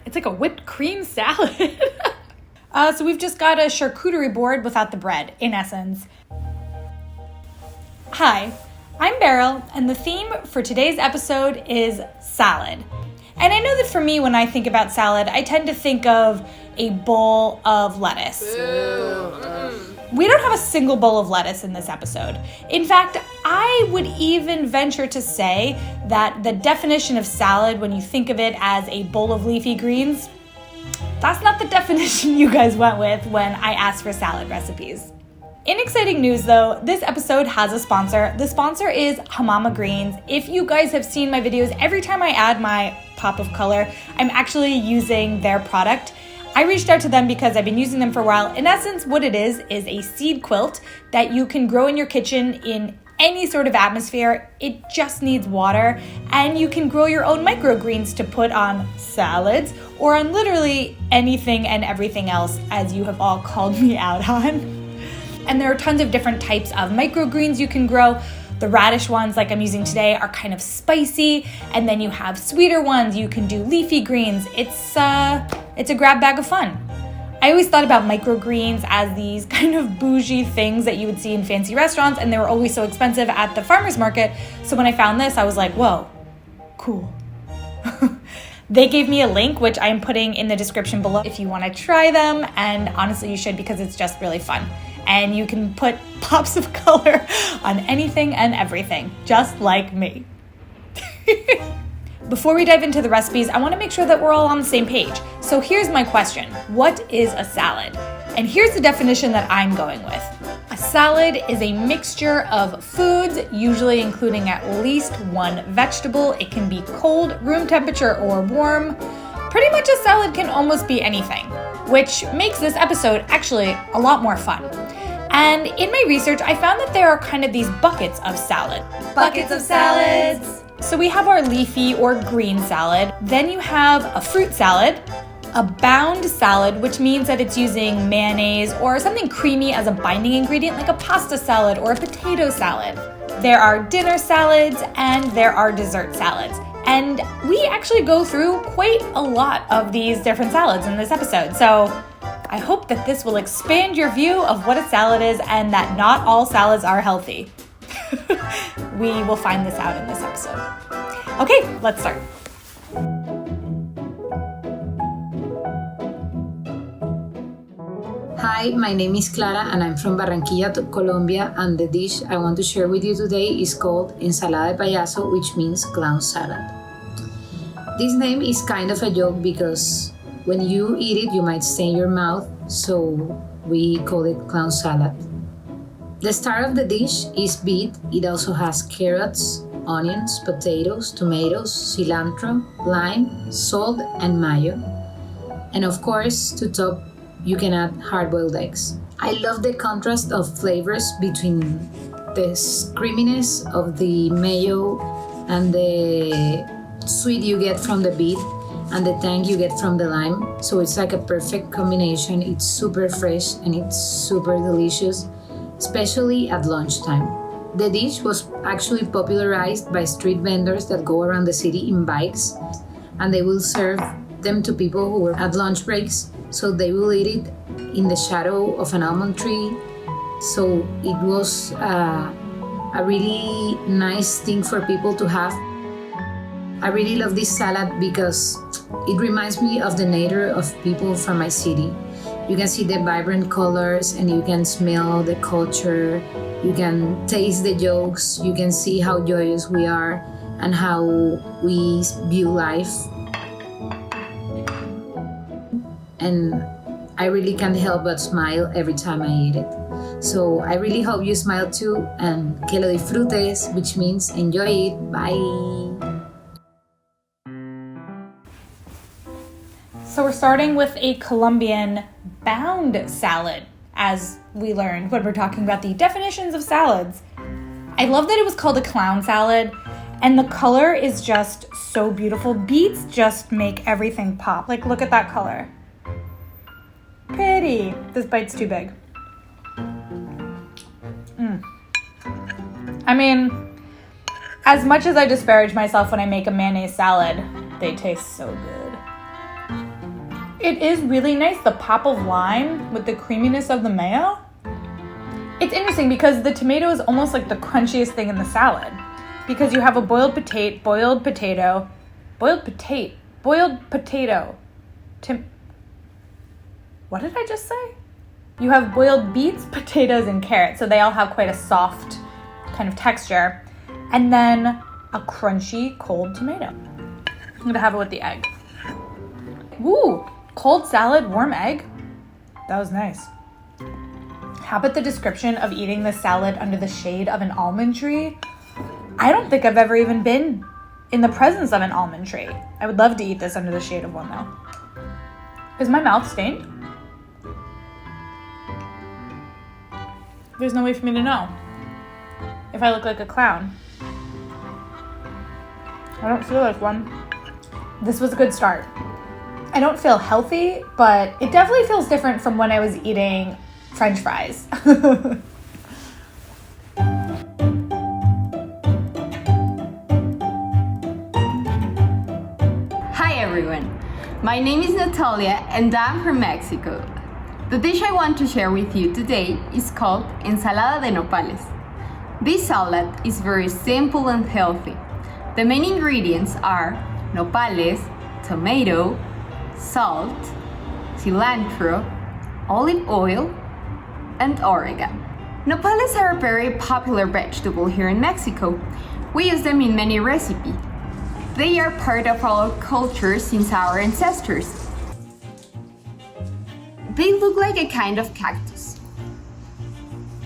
It's like a whipped cream salad. So we've just got a charcuterie board without the bread, in essence. Hi, I'm Beryl, and the theme for today's episode is salad. And I know that for me, when I think about salad, I tend to think of a bowl of lettuce. We don't have a single bowl of lettuce in this episode. In fact, I would even venture to say that the definition of salad, when you think of it as a bowl of leafy greens, that's not the definition you guys went with when I asked for salad recipes. In exciting news though, this episode has a sponsor. The sponsor is Hamama Greens. If you guys have seen my videos, every time I add my pop of color, I'm actually using their product. I reached out to them because I've been using them for a while. In essence, what it is a seed quilt that you can grow in your kitchen in any sort of atmosphere. It just needs water, and you can grow your own microgreens to put on salads or on literally anything and everything else, as you have all called me out on. And there are tons of different types of microgreens you can grow. The radish ones, like I'm using today, are kind of spicy, and then you have sweeter ones. You can do leafy greens. It's a grab bag of fun. I always thought about microgreens as these kind of bougie things that you would see in fancy restaurants, and they were always so expensive at the farmer's market. So when I found this, I was like, whoa, cool. They gave me a link, which I'm putting in the description below if you want to try them, and honestly you should, because it's just really fun. And you can put pops of color on anything and everything, just like me. Before we dive into the recipes, I want to make sure that we're all on the same page. So here's my question. What is a salad? And here's the definition that I'm going with. A salad is a mixture of foods, usually including at least one vegetable. It can be cold, room temperature, or warm. Pretty much a salad can almost be anything, which makes this episode actually a lot more fun. And in my research, I found that there are kind of these buckets of salad. Buckets of salads! So we have our leafy or green salad. Then you have a fruit salad, a bound salad, which means that it's using mayonnaise or something creamy as a binding ingredient, like a pasta salad or a potato salad. There are dinner salads and there are dessert salads. And we actually go through quite a lot of these different salads in this episode. So I hope that this will expand your view of what a salad is and that not all salads are healthy. We will find this out in this episode. Okay, let's start. Hi, my name is Clara and I'm from Barranquilla, Colombia, and the dish I want to share with you today is called ensalada de payaso, which means clown salad. This name is kind of a joke because when you eat it, you might stain your mouth, so we call it clown salad. The star of the dish is beet. It also has carrots, onions, potatoes, tomatoes, cilantro, lime, salt, and mayo. And of course, to top, you can add hard-boiled eggs. I love the contrast of flavors between the creaminess of the mayo and the sweet you get from the beet and the tang you get from the lime. So it's like a perfect combination. It's super fresh and it's super delicious, especially at lunchtime. The dish was actually popularized by street vendors that go around the city in bikes, and they will serve them to people who were at lunch breaks. So they will eat it in the shadow of an almond tree. So it was a really nice thing for people to have. I really love this salad because it reminds me of the nature of people from my city. You can see the vibrant colors and you can smell the culture. You can taste the jokes. You can see how joyous we are and how we view life. And I really can't help but smile every time I eat it. So I really hope you smile too, and que lo disfrutes, which means enjoy it. Bye! So we're starting with a Colombian bound salad, as we learned when we're talking about the definitions of salads. I love that it was called a clown salad, and the color is just so beautiful. Beets just make everything pop. Like, look at that color. Pretty. This bite's too big. I mean, as much as I disparage myself when I make a mayonnaise salad, they taste so good. It is really nice, the pop of lime with the creaminess of the mayo. It's interesting because the tomato is almost like the crunchiest thing in the salad, because you have a boiled potato. What did I just say? You have boiled beets, potatoes, and carrots, so they all have quite a soft kind of texture. And then a crunchy cold tomato. I'm gonna have it with the egg. Ooh, cold salad, warm egg. That was nice. How about the description of eating this salad under the shade of an almond tree? I don't think I've ever even been in the presence of an almond tree. I would love to eat this under the shade of one though. Is my mouth stained? There's no way for me to know if I look like a clown. I don't feel like one. This was a good start. I don't feel healthy, but it definitely feels different from when I was eating French fries. Hi everyone, my name is Natalia and I'm from Mexico. The dish I want to share with you today is called ensalada de nopales. This salad is very simple and healthy. The main ingredients are nopales, tomato, salt, cilantro, olive oil, and oregano. Nopales are a very popular vegetable here in Mexico. We use them in many recipes. They are part of our culture since our ancestors. They look like a kind of cactus.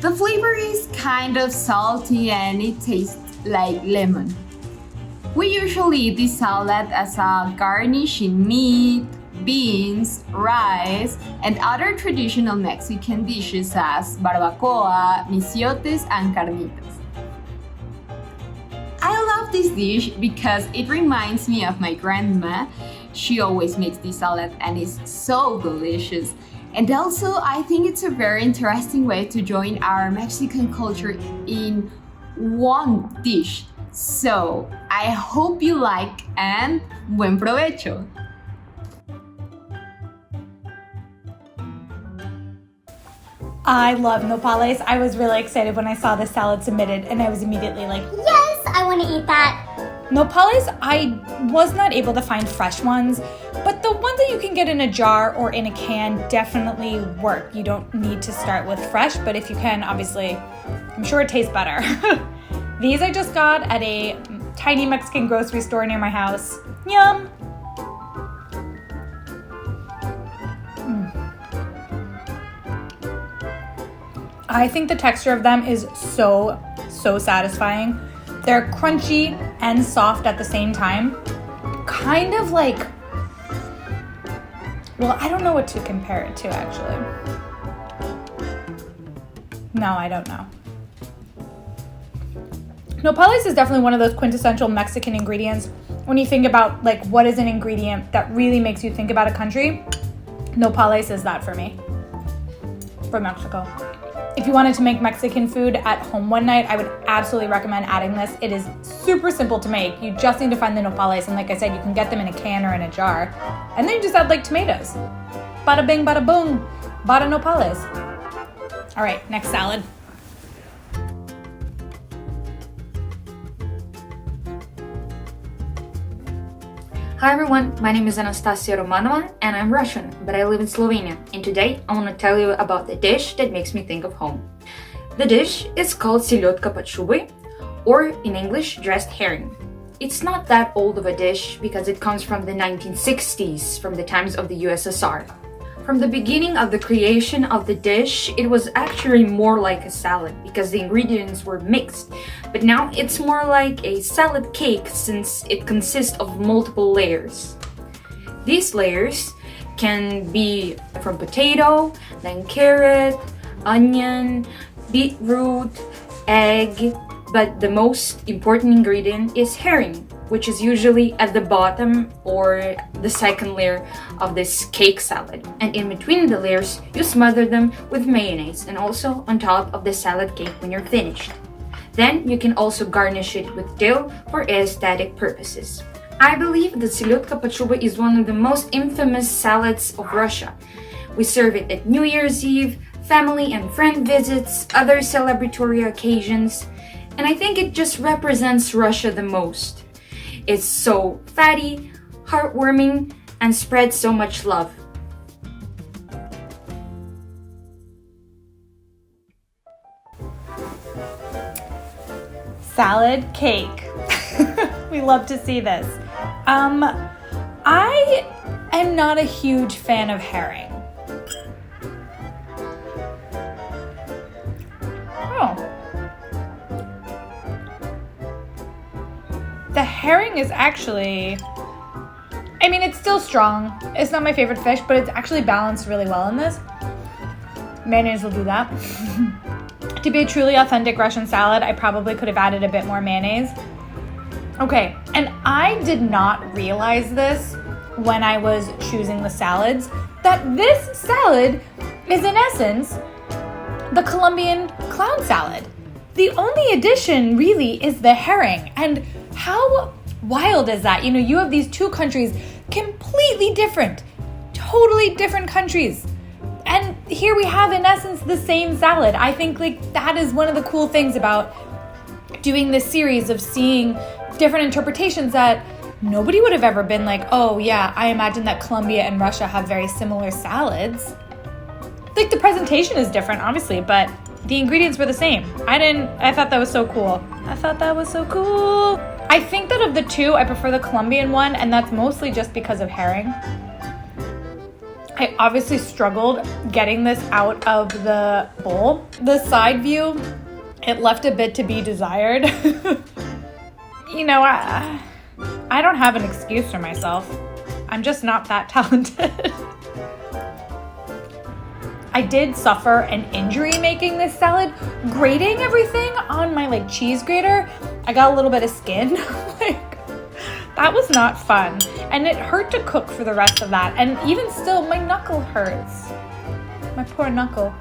The flavor is kind of salty and it tastes like lemon. We usually eat this salad as a garnish in meat, beans, rice, and other traditional Mexican dishes as barbacoa, misiotes, and carnitas. I love this dish because it reminds me of my grandma. She always makes this salad and it's so delicious. And also, I think it's a very interesting way to join our Mexican culture in one dish. So, I hope you like and buen provecho! I love nopales. I was really excited when I saw this salad submitted and I was immediately like, Yes, I want to eat that. nopales, I was not able to find fresh ones, but the ones that you can get in a jar or in a can definitely work. You don't need to start with fresh, but if you can, obviously, I'm sure it tastes better. These I just got at a tiny Mexican grocery store near my house. Yum! I think the texture of them is so satisfying. They're crunchy and soft at the same time. Kind of like, well, I don't know what to compare it to actually. No, I don't know. Nopales is definitely one of those quintessential Mexican ingredients. When you think about like what is an ingredient that really makes you think about a country, nopales is that for me. From Mexico. If you wanted to make Mexican food at home one night, I would absolutely recommend adding this. It is super simple to make. You just need to find the nopales, and like I said, you can get them in a can or in a jar. And then you just add like tomatoes. Bada bing, bada boom, bada nopales. All right, next salad. Hi everyone, my name is Anastasija Romanova and I'm Russian, but I live in Slovenia, and today I want to tell you about the dish that makes me think of home. The dish is called селедка под шубой, or in English, dressed herring. It's not that old of a dish because it comes from the 1960s, from the times of the USSR. From the beginning of the creation of the dish, it was actually more like a salad because the ingredients were mixed, but now it's more like a salad cake since it consists of multiple layers. These layers can be from potato, then carrot, onion, beetroot, egg, but the most important ingredient is herring, which is usually at the bottom or the second layer of this cake salad. And in between the layers, you smother them with mayonnaise and also on top of the salad cake when you're finished. Then you can also garnish it with dill for aesthetic purposes. I believe that selodka pachuba is one of the most infamous salads of Russia. We serve it at New Year's Eve, family and friend visits, other celebratory occasions, and I think it just represents Russia the most. It's so fatty, heartwarming, and spreads so much love. Salad cake. We love to see this. I am not a huge fan of herring. Oh. The herring is actually, I mean, it's still strong. It's not my favorite fish, but it's actually balanced really well in this. Mayonnaise will do that. To be a truly authentic Russian salad, I probably could have added a bit more mayonnaise. Okay, and I did not realize this when I was choosing the salads, that this salad is in essence the Colombian clown salad. The only addition really is the herring. And how wild is that? You know, you have these two countries, completely different, totally different countries. And here we have, in essence, the same salad. I think that is one of the cool things about doing this series of seeing different interpretations, that nobody would have ever been like, oh yeah, I imagine that Colombia and Russia have very similar salads. Like, the presentation is different, obviously, but the ingredients were the same. I thought that was so cool. I think that of the two, I prefer the Colombian one, and that's mostly just because of herring. I obviously struggled getting this out of the bowl. The side view, it left a bit to be desired. You know, I don't have an excuse for myself. I'm just not that talented. I did suffer an injury making this salad. Grating everything on my cheese grater, I got a little bit of skin. That was not fun. And it hurt to cook for the rest of that. And even still, my knuckle hurts. My poor knuckle.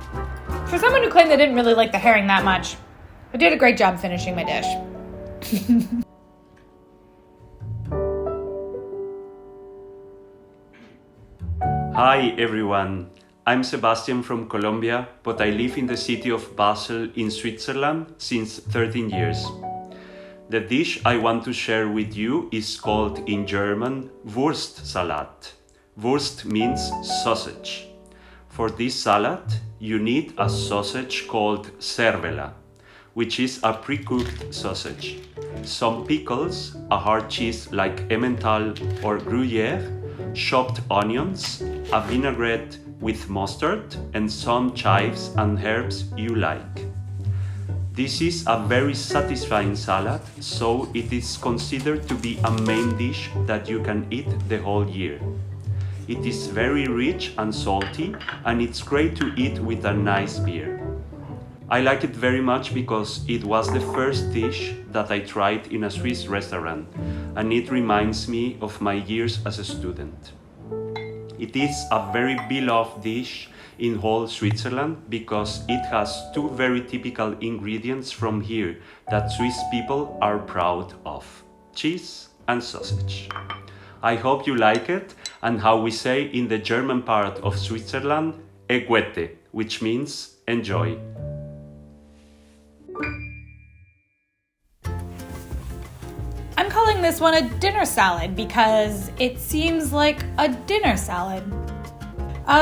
For someone who claimed they didn't really like the herring that much, I did a great job finishing my dish. Hi everyone, I'm Sebastian from Colombia, but I live in the city of Basel in Switzerland since 13 years. The dish I want to share with you is called in German Wurstsalat. Wurst means sausage. For this salad, you need a sausage called cervela, which is a pre-cooked sausage, some pickles, a hard cheese like Emmental or Gruyere, chopped onions, a vinaigrette with mustard, and some chives and herbs you like. This is a very satisfying salad, so it is considered to be a main dish that you can eat the whole year. It is very rich and salty, and it's great to eat with a nice beer. I like it very much because it was the first dish that I tried in a Swiss restaurant, and it reminds me of my years as a student. It is a very beloved dish in whole Switzerland because it has two very typical ingredients from here that Swiss people are proud of: cheese and sausage. I hope you like it, and how we say in the German part of Switzerland, Eguete, which means enjoy. I'm calling this one a dinner salad because it seems like a dinner salad.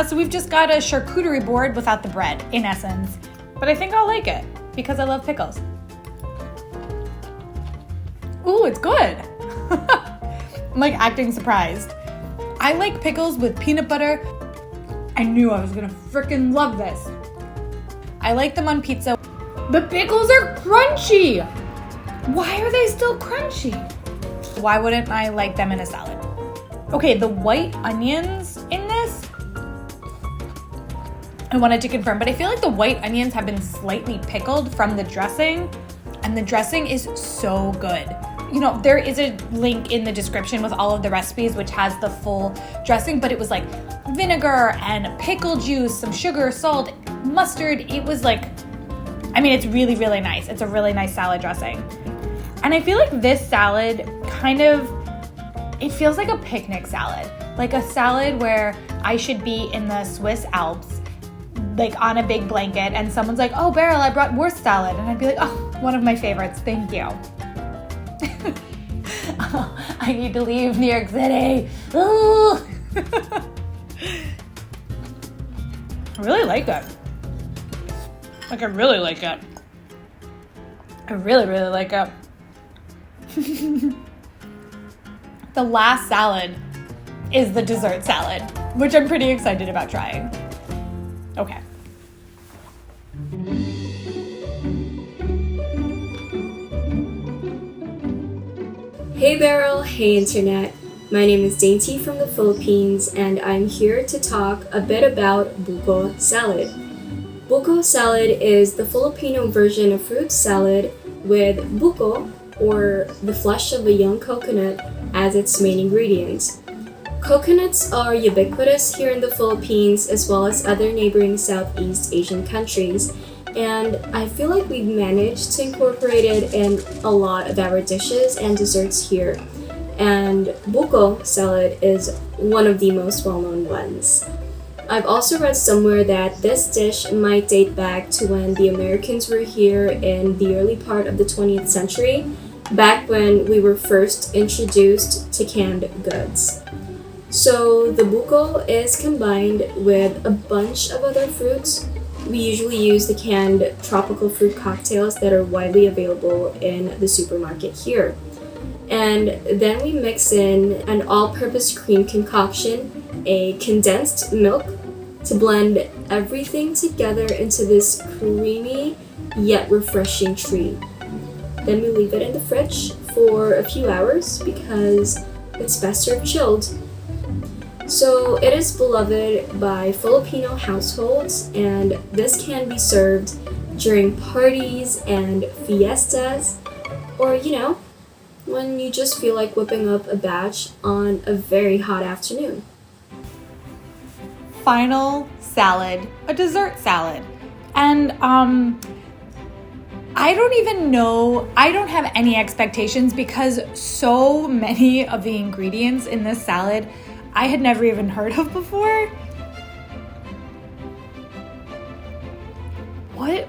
So we've just got a charcuterie board without the bread, in essence. But I think I'll like it because I love pickles. Ooh, it's good. I'm acting surprised. I like pickles with peanut butter. I knew I was gonna frickin' love this. I like them on pizza. The pickles are crunchy. Why are they still crunchy? Why wouldn't I like them in a salad? Okay, the white onions in this, I wanted to confirm, but I feel like the white onions have been slightly pickled from the dressing, and the dressing is so good. You know, there is a link in the description with all of the recipes, which has the full dressing, but it was vinegar and pickle juice, some sugar, salt, mustard. It was it's really, really nice. It's a really nice salad dressing. And I feel like this salad kind of It feels like a picnic salad, like a salad where I should be in the Swiss Alps, like on a big blanket, and someone's like, oh, Beryl, I brought Wurstsalat. And I'd be like, oh, one of my favorites, thank you. Oh, I need to leave New York City. Ooh. I really like it. Like, I really like it. I really, really like it. The last salad is the dessert salad, which I'm pretty excited about trying. Okay. Hey Beryl, hey Internet. My name is Dainty from the Philippines, and I'm here to talk a bit about Buko salad. Buko salad is the Filipino version of fruit salad with buko, or the flesh of a young coconut, as its main ingredient. Coconuts are ubiquitous here in the Philippines as well as other neighboring Southeast Asian countries, and I feel like we've managed to incorporate it in a lot of our dishes and desserts here. And buko salad is one of the most well-known ones. I've also read somewhere that this dish might date back to when the Americans were here in the early part of the 20th century, back when we were first introduced to canned goods. So the buko is combined with a bunch of other fruits. We usually use the canned tropical fruit cocktails that are widely available in the supermarket here. And then we mix in an all-purpose cream concoction, a condensed milk, to blend everything together into this creamy yet refreshing treat. Then we leave it in the fridge for a few hours because it's best served chilled. So it is beloved by Filipino households, and this can be served during parties and fiestas, or when you just feel like whipping up a batch on a very hot afternoon. Final salad, a dessert salad. And I don't even know, I don't have any expectations because so many of the ingredients in this salad I had never even heard of before. What?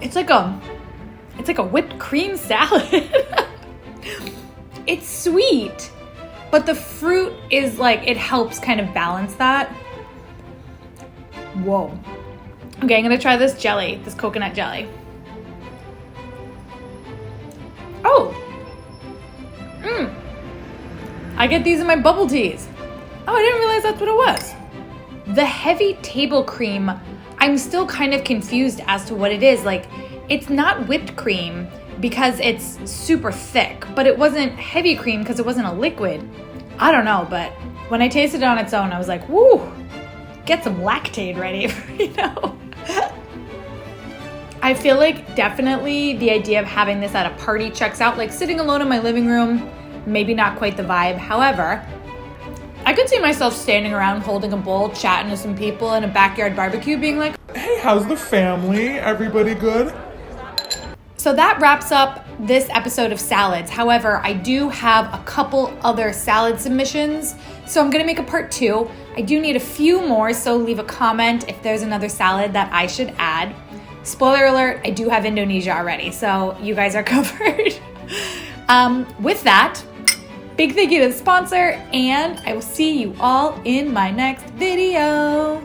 It's like a whipped cream salad. It's sweet, but the fruit is like, it helps kind of balance that. Whoa. Okay, I'm gonna try this jelly, this coconut jelly. Oh. I get these in my bubble teas. Oh, I didn't realize that's what it was. The heavy table cream, I'm still kind of confused as to what it is. Like, it's not whipped cream because it's super thick, but it wasn't heavy cream because it wasn't a liquid. I don't know, but when I tasted it on its own, I was like, woo, get some lactate ready, I feel like definitely the idea of having this at a party checks out, like sitting alone in my living room, maybe not quite the vibe. However, I could see myself standing around holding a bowl, chatting to some people in a backyard barbecue, being like, hey, how's the family? Everybody good? So that wraps up this episode of salads. However, I do have a couple other salad submissions, so I'm gonna make a part 2. I do need a few more, so leave a comment if there's another salad that I should add. Spoiler alert, I do have Indonesia already, so you guys are covered. With that, big thank you to the sponsor, and I will see you all in my next video.